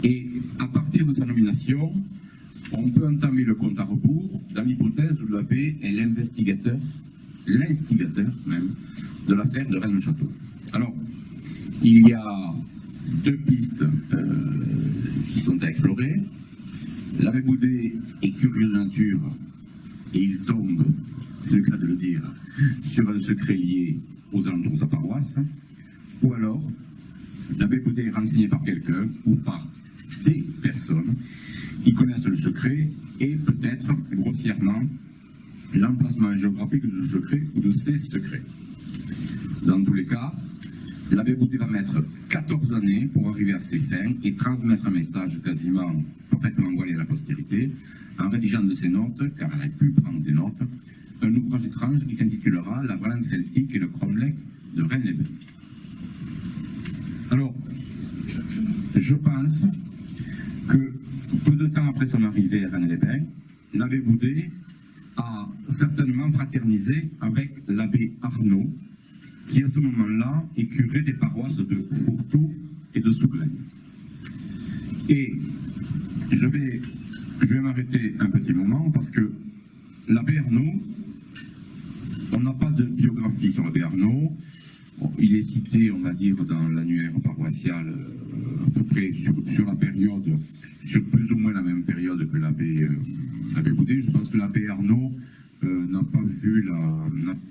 Et à partir de sa nomination, on peut entamer le compte à rebours dans l'hypothèse où l'abbé est l'instigateur même, de l'affaire de Rennes-le-Château. Alors, il y a deux pistes qui sont à explorer. L'abbé Boudet est curieux de nature et il tombe, c'est le cas de le dire, sur un secret lié aux alentours de sa paroisse. Ou alors, l'abbé Boudet est renseigné par quelqu'un ou par des personnes qui connaissent le secret et peut-être grossièrement l'emplacement géographique de ce secret ou de ces secrets. Dans tous les cas, l'abbé Boudet va mettre 14 années pour arriver à ses fins et transmettre un message quasiment parfaitement voilé à la postérité en rédigeant de ses notes, car elle a pu prendre des notes, un ouvrage étrange qui s'intitulera La Valence celtique et le cromlech de Rennes-les-Bains. Alors, je pense que peu de temps après son arrivée à Rennes-les-Bains, l'abbé Boudet a certainement fraternisé avec l'abbé Arnaud, qui à ce moment-là est curé des paroisses de Fourtou et de Sougraigne. Et je vais m'arrêter un petit moment parce que l'abbé Arnaud, on n'a pas de biographie sur l'abbé Arnaud. Bon, il est cité, on va dire, dans l'annuaire paroissial à peu près sur la période, sur plus ou moins la même période que l'abbé Boudet. Je pense que l'abbé Arnaud n'a pas vu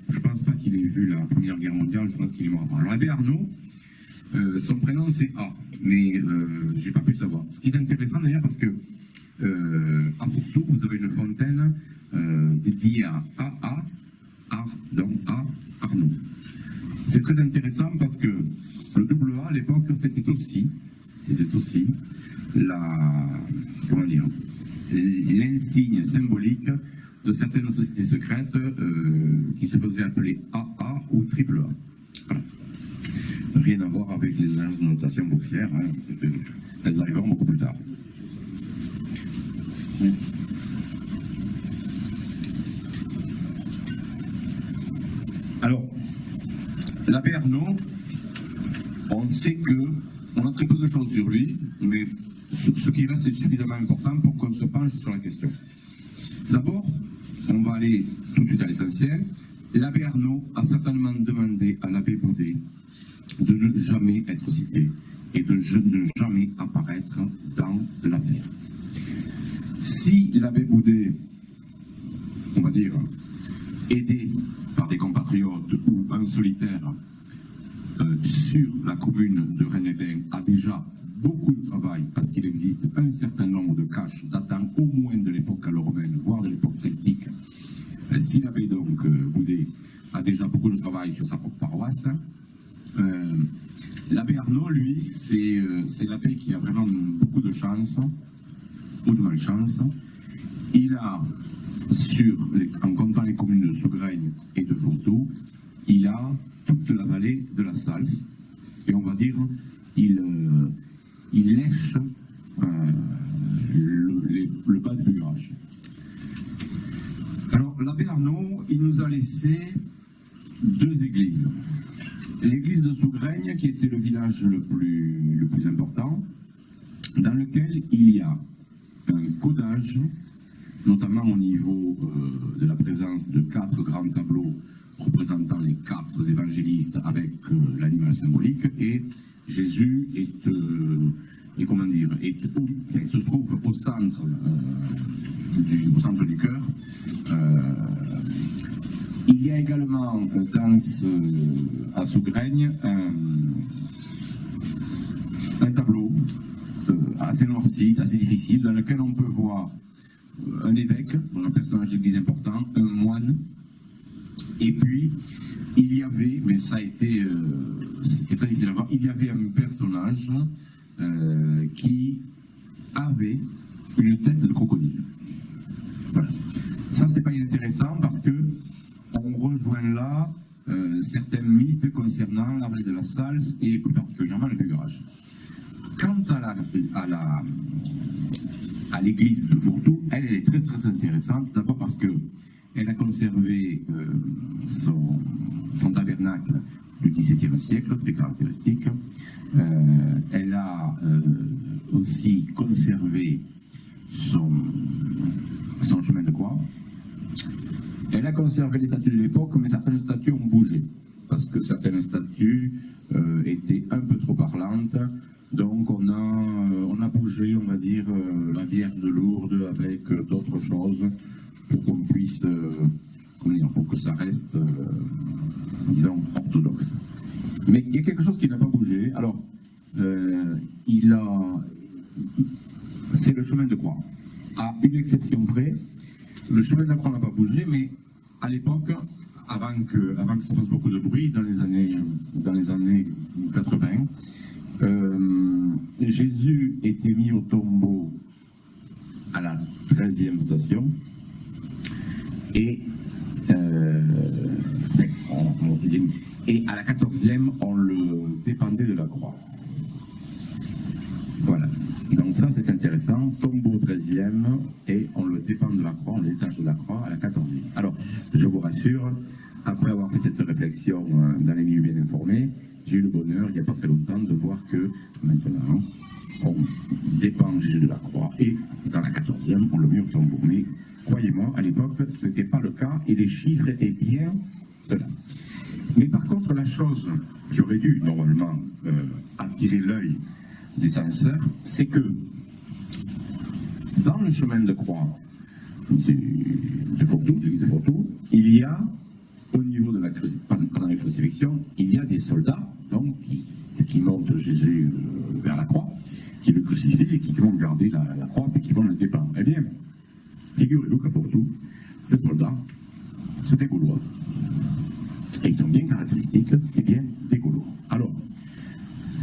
je pense pas qu'il ait vu la Première Guerre mondiale, je pense qu'il est mort avant. Alors l'abbé Arnaud, son prénom c'est A, mais j'ai pas pu le savoir. Ce qui est intéressant d'ailleurs parce que à Fourtou, vous avez une fontaine dédiée à Arnaud. C'est très intéressant parce que le double A à l'époque, c'était aussi l'insigne symbolique de certaines sociétés secrètes qui se faisaient appeler AA ou triple A. Voilà. Rien à voir avec les agences de notation boursière, hein. Elles arriveront beaucoup plus tard. Alors, l'abbé Arnaud, on sait on a très peu de choses sur lui, mais ce qui reste est suffisamment important pour qu'on se penche sur la question. D'abord, on va aller tout de suite à l'essentiel. L'abbé Arnaud a certainement demandé à l'abbé Boudet de ne jamais être cité et de ne jamais apparaître dans l'affaire. Si l'abbé Boudet, on va dire, aidé par des compatriotes ou en solitaire sur la commune de Rennes-les-Bains, a déjà beaucoup de travail parce qu'il existe un certain nombre de caches datant au moins de l'époque gallo-romaine, voire de l'époque celtique. Si l'abbé donc Boudet a déjà beaucoup de travail sur sa propre paroisse, l'abbé Arnaud, lui, c'est l'abbé qui a vraiment beaucoup de chance, ou de malchance. Il a, en comptant les communes de Sougraigne et de Fourtou, il a toute la vallée de la Salse, et on va dire, il lèche le bas du Bugrage. Alors, l'abbé Arnaud, il nous a laissé deux églises. L'église de Sougraigne, qui était le village le plus important, dans lequel il y a un codage, notamment au niveau de la présence de 4 grands tableaux représentant les 4 évangélistes avec l'animal symbolique, et Jésus se trouve au centre du cœur. Il y a également à Sougraigne un tableau assez noirci, assez difficile, dans lequel on peut voir un évêque, un personnage d'église important, un moine, et puis il y avait, mais ça a été, c'est très difficile à voir, il y avait un personnage qui avait une tête de crocodile. Voilà. Ça, c'est pas intéressant parce que on rejoint là certains mythes concernant la vallée de la Salse et plus particulièrement le Bugrage. Quant à l'église de Fourtou, elle est très très intéressante, d'abord parce qu'elle a conservé son tabernacle du XVIIe siècle, très caractéristique. Elle a aussi conservé son chemin de croix. Elle a conservé les statues de l'époque, mais certaines statues ont bougé, parce que certaines statues étaient un peu trop parlantes. Donc on a bougé, on va dire, la Vierge de Lourdes avec d'autres choses pour qu'on puisse, pour que ça reste, disons, orthodoxe. Mais il y a quelque chose qui n'a pas bougé. Alors, c'est le chemin de croix. À une exception près, le chemin de la croix n'a pas bougé, mais à l'époque, avant que ça fasse beaucoup de bruit, dans les années 80, Jésus était mis au tombeau à la 13e station et à la 14e, on le dépendait de la croix. Voilà. Donc ça, c'est intéressant. Tombeau 13e et on le dépend de la croix, on le détache de la croix à la 14e. Alors, je vous rassure, après avoir fait cette réflexion dans les milieux bien informés, j'ai eu le bonheur, il n'y a pas très longtemps, de voir que maintenant, on dépend Jésus de la croix et dans la 14e, on le met au tombeau. Mais croyez-moi, à l'époque, ce n'était pas le cas et les chiffres étaient bien cela. Mais par contre, la chose qui aurait dû normalement attirer l'œil des censeurs, c'est que dans le chemin de croix de Fourtou, de l'église de Fourtou, il y a, au niveau de pendant la crucifixion, il y a des soldats donc, qui montent Jésus vers la croix, qui le crucifient et qui vont garder la croix et qui vont le dépendre. Eh bien, figurez-vous qu'à Fourtou, ces soldats, c'est des Gaulois. Et ils sont bien caractéristiques, c'est bien des Gaulois. Alors,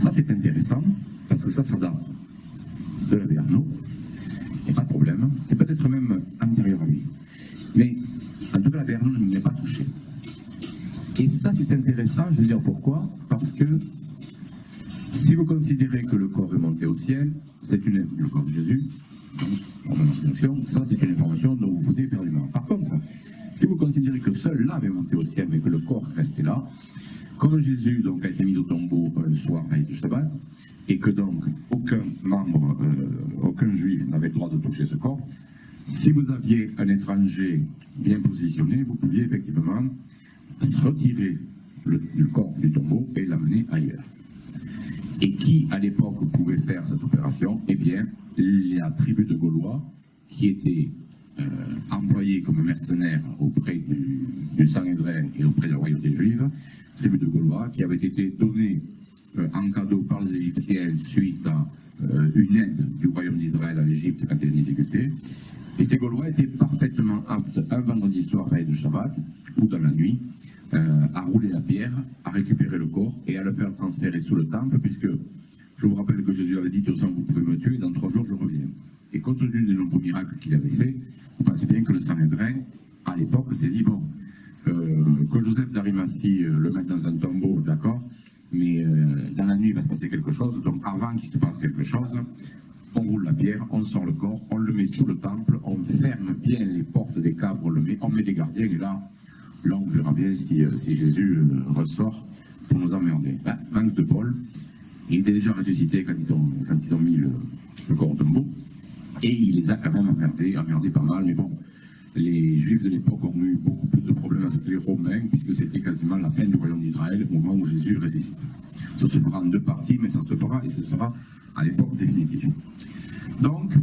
là c'est intéressant, parce que ça date de la Béarno, et pas de problème, c'est peut-être même antérieur à lui. Mais, en tout cas, la Béarno ne m'y a pas touché. Et ça c'est intéressant, je vais dire pourquoi, parce que si vous considérez que le corps est monté au ciel, le corps de Jésus, donc, ça c'est une information dont vous foutez éperdument. Par contre, si vous considérez que seul l'âme est monté au ciel, mais que le corps restait là, comme Jésus donc, a été mis au tombeau un soir veille du Shabbat, et que donc aucun membre, aucun juif n'avait le droit de toucher ce corps, si vous aviez un étranger bien positionné, vous pouviez effectivement retirer le corps du tombeau et l'amener ailleurs. Et qui, à l'époque, pouvait faire cette opération? Eh bien, la tribu de Gaulois, qui était employés comme mercenaires auprès du Sanhédrin et auprès de la royauté juive, tribu de Gaulois, qui avait été donnée en cadeau par les Égyptiens suite à une aide du royaume d'Israël à l'Égypte quand il y a une difficulté. Et ces Gaulois étaient parfaitement aptes, un vendredi soir, veille de Shabbat, ou dans la nuit, à rouler la pierre, à récupérer le corps et à le faire transférer sous le temple, puisque je vous rappelle que Jésus avait dit, de toute façon, vous pouvez me tuer, dans 3 jours je reviens. Et compte tenu des nombreux miracles qu'il avait fait, vous pensez bien que le Sanhédrin, à l'époque, s'est dit, bon, que Joseph d'Arimathie le mette dans un tombeau, d'accord, mais dans la nuit il va se passer quelque chose, donc avant qu'il se passe quelque chose, on roule la pierre, on sort le corps, on le met sous le temple, on ferme bien les portes des caves, on met des gardiens, et là on verra bien si Jésus ressort pour nous emmerder. Ben, manque de bol, il était déjà ressuscité quand ils ont mis le corps au tombeau, et il les a quand même emmerdés pas mal, mais bon, les Juifs de l'époque ont eu beaucoup plus de problèmes avec les Romains, puisque c'était quasiment la fin du royaume d'Israël au moment où Jésus ressuscite. Ça se fera en 2 parties, mais ça se fera et ce sera à l'époque définitive. Donc,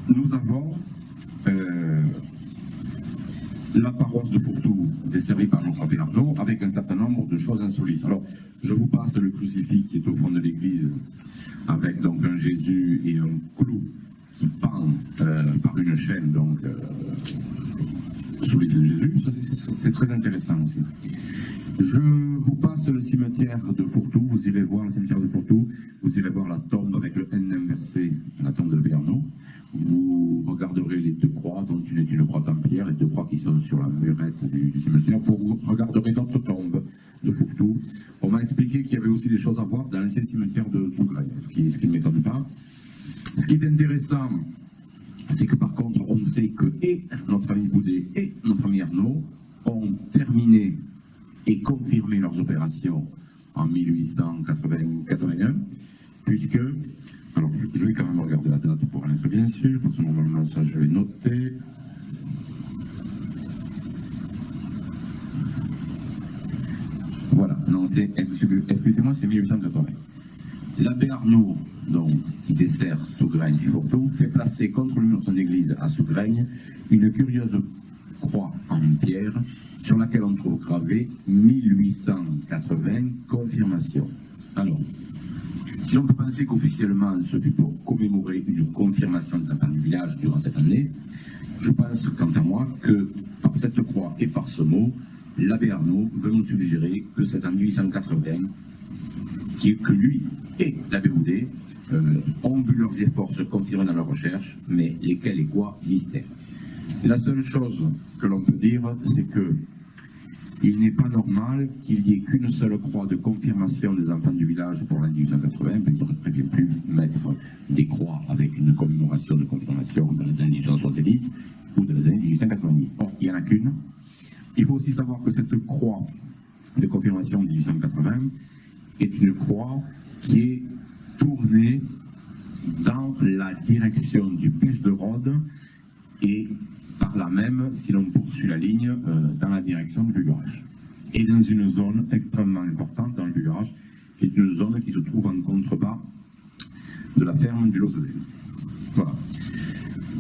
nous avons la paroisse de Fourtou desservie par notre abbé Arnaud avec un certain nombre de choses insolites. Alors, je vous passe le crucifix qui est au fond de l'église avec donc un Jésus et un clou qui pend par une chaîne donc sous l'église de Jésus. C'est très intéressant aussi. Je vous passe le cimetière de Fourtou, vous irez voir le cimetière de Fourtou, vous irez voir la tombe avec le N inversé, la tombe de Béarno. Vous regarderez les 2 croix, dont une est une croix templière, les 2 croix qui sont sur la murette du cimetière. Vous regarderez d'autres tombes de Fourtou. On m'a expliqué qu'il y avait aussi des choses à voir dans l'ancien cimetière de Sougraï, ce qui ne m'étonne pas. Ce qui est intéressant, c'est que par contre, on sait que et notre ami Boudet et notre ami Arnaud ont terminé et confirmé leurs opérations en 1881, puisque, alors je vais quand même regarder la date pour en être bien sûr, parce que normalement ça je l'ai noté. Voilà, non, excusez-moi, c'est 1880. L'abbé Arnaud, donc, qui dessert Sougraigne et Fourtou, fait placer contre le mur de son église à Sougraigne une curieuse croix en pierre sur laquelle on trouve gravé 1880 confirmation. Alors, si l'on peut penser qu'officiellement ce fut pour commémorer une confirmation des enfants du village durant cette année, je pense, quant à moi, que par cette croix et par ce mot, l'abbé Arnaud veut nous suggérer que c'est en 1880 que lui et l'abbé Boudet ont vu leurs efforts se confirmer dans leurs recherches, mais lesquels et quoi, mystère. Et la seule chose que l'on peut dire, c'est que il n'est pas normal qu'il n'y ait qu'une seule croix de confirmation des enfants du village pour l'année 1880, mais ils auraient très bien pu mettre des croix avec une commémoration de confirmation dans les années 1870 ou dans les années 1890. Or, il n'y en a qu'une. Il faut aussi savoir que cette croix de confirmation de 1880 est une croix qui est tournée dans la direction du Pêche de Rhodes et par là même, si l'on poursuit la ligne, dans la direction du Bugarach. Et dans une zone extrêmement importante dans le Bugarach, qui est une zone qui se trouve en contrebas de la ferme du Lozadel. Voilà.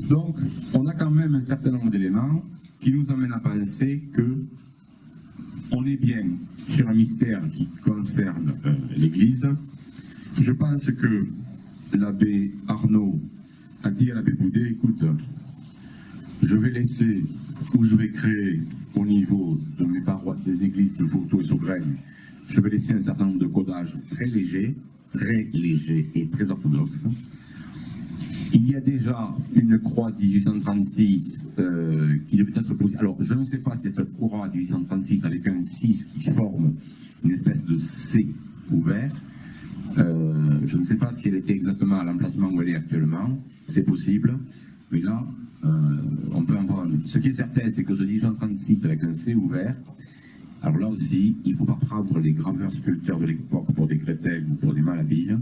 Donc, on a quand même un certain nombre d'éléments qui nous amènent à penser que on est bien sur un mystère qui concerne l'Église. Je pense que l'abbé Arnaud a dit à l'abbé Boudet, écoute, je vais laisser, ou je vais créer au niveau de mes paroisses, des églises de Fourtou et Sougraigne, je vais laisser un certain nombre de codages très légers et très orthodoxes. Il y a déjà une croix de 1836 qui devait être posée. Alors, je ne sais pas si cette croix de 1836 avec un 6 qui forme une espèce de C ouvert. Je ne sais pas si elle était exactement à l'emplacement où elle est actuellement. C'est possible. Mais là, on peut en voir un doute. Ce qui est certain, c'est que ce 1836 avec un C ouvert, alors là aussi, il ne faut pas prendre les graveurs sculpteurs de l'époque pour des crétins ou pour des malhabiles.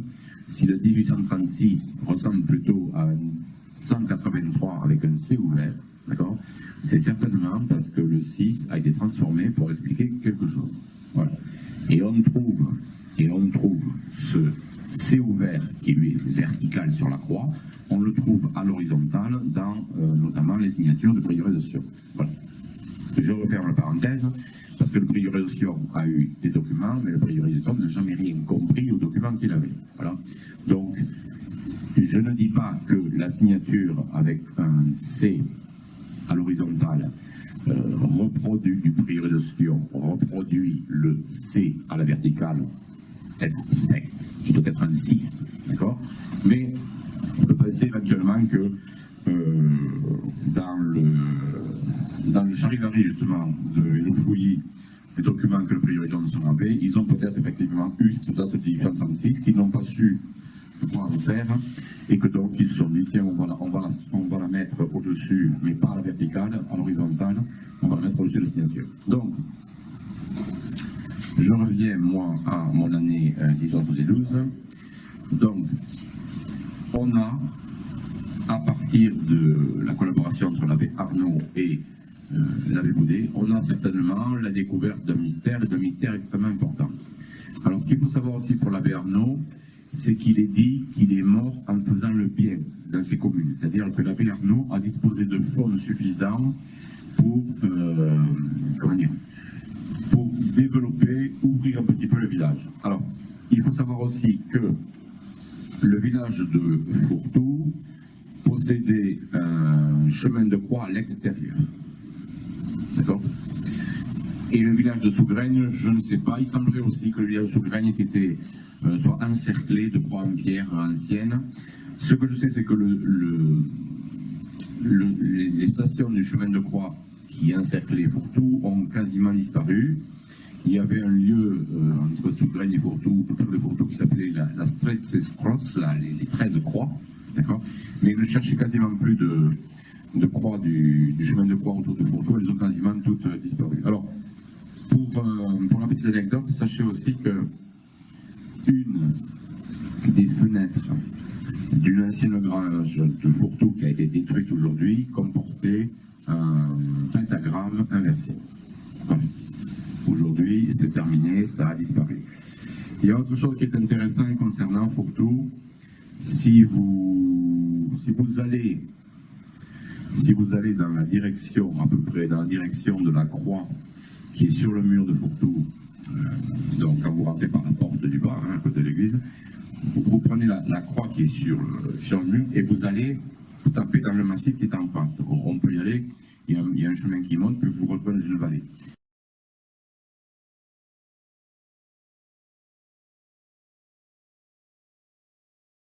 Si le 1836 ressemble plutôt à un 183 avec un C ouvert, d'accord, c'est certainement parce que le 6 a été transformé pour expliquer quelque chose. Voilà. Et on trouve ce C ouvert qui lui est vertical sur la croix, on le trouve à l'horizontale dans notamment les signatures de prieuré de Sion. Voilà. Je referme la parenthèse, parce que le prieuré de Sion a eu des documents, mais le prieuré de Sion n'a jamais rien compris aux documents qu'il avait. Voilà. Donc, je ne dis pas que la signature avec un C à l'horizontale reproduit du prieuré de Sion, reproduit le C à la verticale, qui doit être un 6, d'accord? Mais on peut penser éventuellement que dans le charivari justement de fouillis des documents que le prieuré de Sion avait, ils ont peut-être effectivement eu cette date de 1836 qu'ils n'ont pas su en faire, et que donc ils se sont dit tiens, on va la mettre au-dessus, mais pas à la verticale, à l'horizontale, on va la mettre au-dessus de la signature. Donc, je reviens moi à mon année 1812. Donc, on a, à partir de la collaboration entre l'abbé Arnaud et l'abbé Boudet, on a certainement la découverte d'un mystère, et d'un mystère extrêmement important. Alors, ce qu'il faut savoir aussi pour l'abbé Arnaud, c'est qu'il est dit qu'il est mort en faisant le bien dans ses communes. C'est-à-dire que l'abbé Arnaud a disposé de fonds suffisants pour, pour développer, ouvrir un petit peu le village. Alors, il faut savoir aussi que le village de Fourtou possédait un chemin de croix à l'extérieur. D'accord ? Et le village de Sougraigne, je ne sais pas, il semblerait aussi que le village de Sougraigne soit encerclé de croix en pierre anciennes. Ce que je sais, c'est que les stations du chemin de croix qui encerclaient Fourtou ont quasiment disparu. Il y avait un lieu entre Sougraigne et Fourtou, autour de Fourtou, qui s'appelait la Strezes Cross, les 13 croix, d'accord ? Mais ils ne cherchaient quasiment plus de croix du chemin de croix autour de Fourtou, elles ont quasiment toutes disparu. Alors, pour la petite anecdote, sachez aussi que une des fenêtres d'une ancienne grange de Fourtou qui a été détruite aujourd'hui comportait un pentagramme inversé. Voilà. Aujourd'hui, c'est terminé, ça a disparu. Il y a autre chose qui est intéressant concernant Fourtou. Si vous allez dans la direction, à peu près dans la direction de la croix qui est sur le mur de Fourtou, donc quand vous rentrez par la porte du bas, à côté de l'église, vous prenez la croix qui est sur le mur et vous tapez dans le massif qui est en face. On peut y aller, il y a un chemin qui monte, puis vous retrouvez dans une vallée.